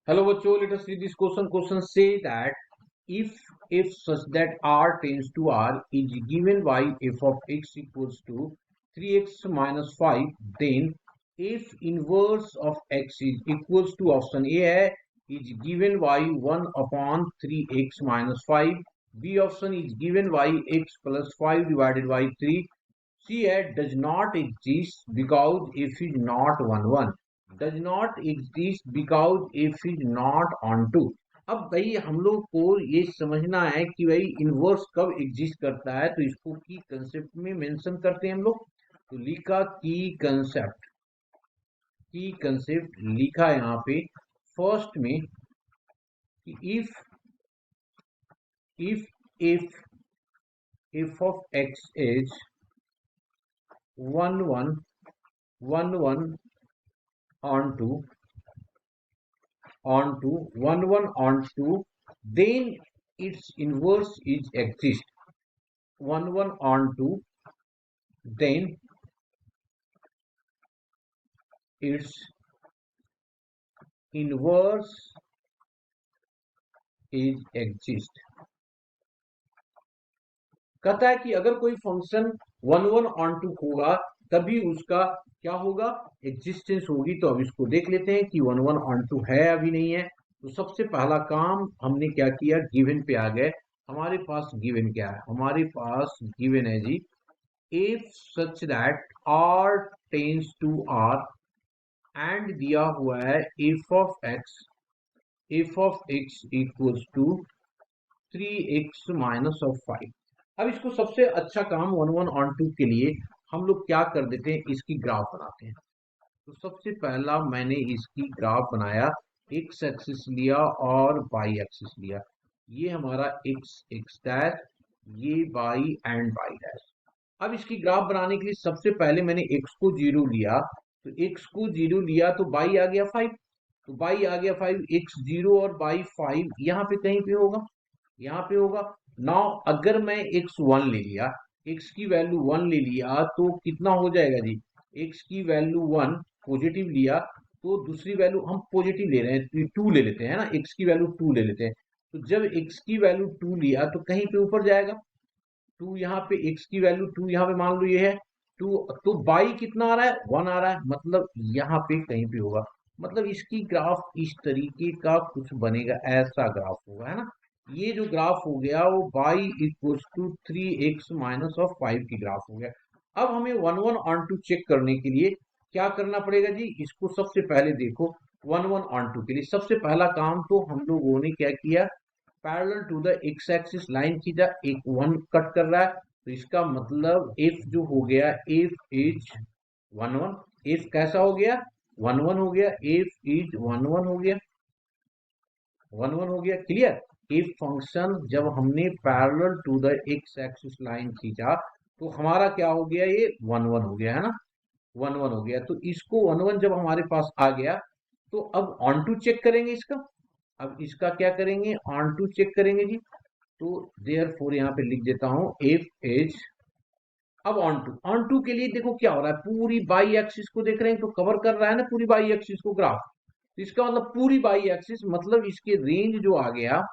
Hello, bachcho. Let us read this question. Question say that if such that r tends to r is given by f of x equals to 3x minus 5, then if inverse of x is equals to option A है is given by 1 upon 3x minus 5. B option is given by x plus 5 divided by 3. C does not exist because f is not 1 1. Does not exist because f is not on 2. अब भाई हम लोग को ये समझना है कि भाई इनवर्स कब एग्जिस्ट करता है, तो इसको की कंसेप्ट में मेंशन करते हैं हम लोग। तो लिखा की कंसेप्ट लिखा यहाँ पे फर्स्ट में कि if if f of x is 1 1 1 1 onto 1 1 onto, then its inverse is exist 1 1 onto, then its inverse is exist। कहता है कि अगर कोई फंक्शन 1 1 onto होगा तभी उसका क्या होगा, एग्जिस्टेंस होगी। तो अब इसको देख लेते हैं कि 1 1 onto है अभी नहीं है। तो सबसे पहला काम हमने क्या किया, गिवन पे आ गए। हमारे पास गिवन क्या है, हमारे पास गिवन है जी if such that r tends to r and दिया हुआ है f of x equals to 3x minus of 5। अब इसको सबसे अच्छा काम 1 1 onto के लिए हम लोग क्या कर देते हैं, इसकी ग्राफ बनाते हैं। तो सबसे पहला मैंने इसकी ग्राफ बनाया, x एक्सिस लिया और y एक्सिस लिया। ये हमारा x डैश, ये y एंड y डैश। अब इसकी ग्राफ बनाने के लिए सबसे पहले मैंने x को 0 लिया, तो x को 0 लिया तो y आ गया 5, तो y आ गया 5, x 0 और y 5 यहाँ पे कहीं पे होगा, यहाँ पे होगा। नाउ अगर मैं x1 ले लिया, x की वैल्यू 1 ले लिया तो कितना हो जाएगा जी, x की वैल्यू 1 पॉजिटिव लिया तो दूसरी वैल्यू हम पॉजिटिव ले रहे हैं, 2 ले लेते हैं ना, x की वैल्यू 2 ले लेते हैं। तो जब x की वैल्यू 2 लिया तो कहीं पे ऊपर जाएगा, 2 यहाँ पे, x की वैल्यू 2 यहाँ पे मान लो ये है 2, तो y कितना आ रहा है, 1 आ रहा है, मतलब यहाँ पे कहीं पे होगा। मतलब इसकी ग्राफ इस तरीके का कुछ बनेगा, ऐसा ग्राफ होगा, है ना। ये जो ग्राफ हो गया वो y equals to 3x minus of 5 की ग्राफ हो गया। अब हमें 1 1 onto चेक करने के लिए क्या करना पड़ेगा जी, इसको सबसे पहले देखो 1 1 onto के लिए सबसे पहला काम तो हम लोगों ने क्या किया, parallel to the x axis line खींचा, एक 1 कट कर रहा है, तो इसका मतलब f जो हो गया, f इज 1 1, f कैसा हो गया, 1 1 हो गया, f इज 1 1 हो गया, 1 1 हो गया, क्लियर। इफ फंक्शन जब हमने parallel to the x axis line खींचा तो हमारा क्या हो गया, ये 1 1 हो गया, है ना, 1 1 हो गया। तो इसको 1 1 जब हमारे पास आ गया तो अब ऑन टू चेक करेंगे इसका। अब इसका क्या करेंगे, ऑन टू चेक करेंगे जी। तो देयरफॉर यहाँ पे लिख देता हूं एफ एज। अब ऑन टू के लिए देखो क्या हो रहा है, पूरी बाई एक्सिस को देख रहे हैं तो कवर कर रहा है ना पूरी बाई एक्सिस को ग्राफ। तो इसका मतलब पूरी बाई एक्सिस, मतलब इसके रेंज जो आ गया,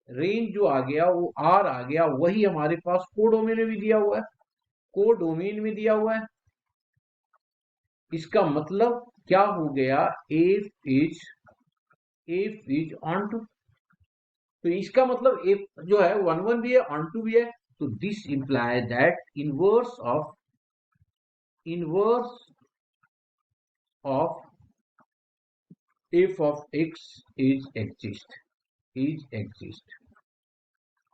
रेंज जो आ गया वो आर आ गया, वही हमारे पास कोडोमेन में भी दिया हुआ है, कोडोमेन में दिया हुआ है। इसका मतलब क्या हो गया, एफ इज ऑन टू। तो इसका मतलब एफ जो है 1 1 भी है, ऑन टू भी है। तो this implies that inverse of F of x is exist.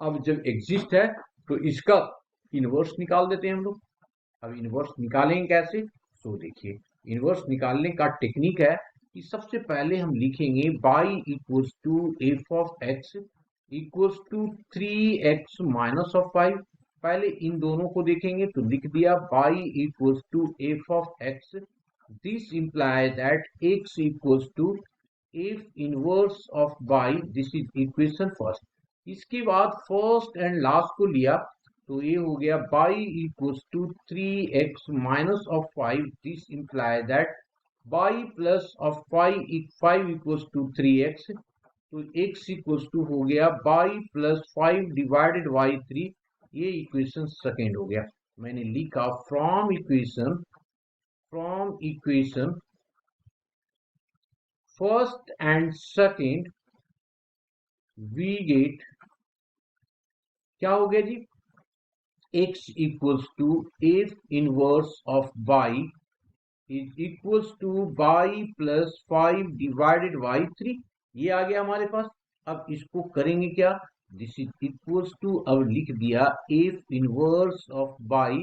अब जब एग्जिस्ट है तो इसका इनवर्स निकाल देते हैं हम लोग। अब इनवर्स निकालेंगे कैसे, तो देखिए इनवर्स निकालने का टेक्निक है कि सबसे पहले हम लिखेंगे y equals to f of x equals to 3x minus of 5। पहले इन दोनों को देखेंगे तो लिख दिया y equals to f of x, this implies that x equals to f inverse of y, this is equation first. इसके बाद first and last को लिया तो ये हो गया y equals to 3x minus of 5, this implies that y plus of 5 equals to 3x, तो x equals to हो गया y प्लस 5 डिवाइडेड y3, ये इक्वेशन सेकेंड हो गया। मैंने लिखा from equation first and second we get, क्या हो गया जी, x equals to f inverse of y is equals to y plus 5 divided y3, ये आ गया हमारे पास। अब इसको करेंगे क्या, दिस इज इक्वल्स टू, अब लिख दिया f inverse of y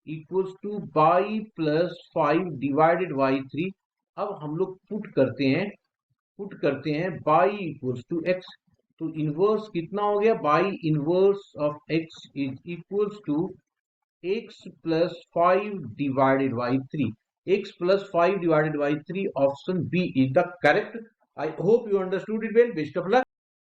equals to y plus 5 divided y3। अब हम लोग पुट करते हैं y इक्वल्स टू x, तो इनवर्स कितना हो गया, y inverse of x is equals to x plus 5 divided y3, x plus 5 divided by 3, option B is the correct. I hope you understood it well. Best of luck.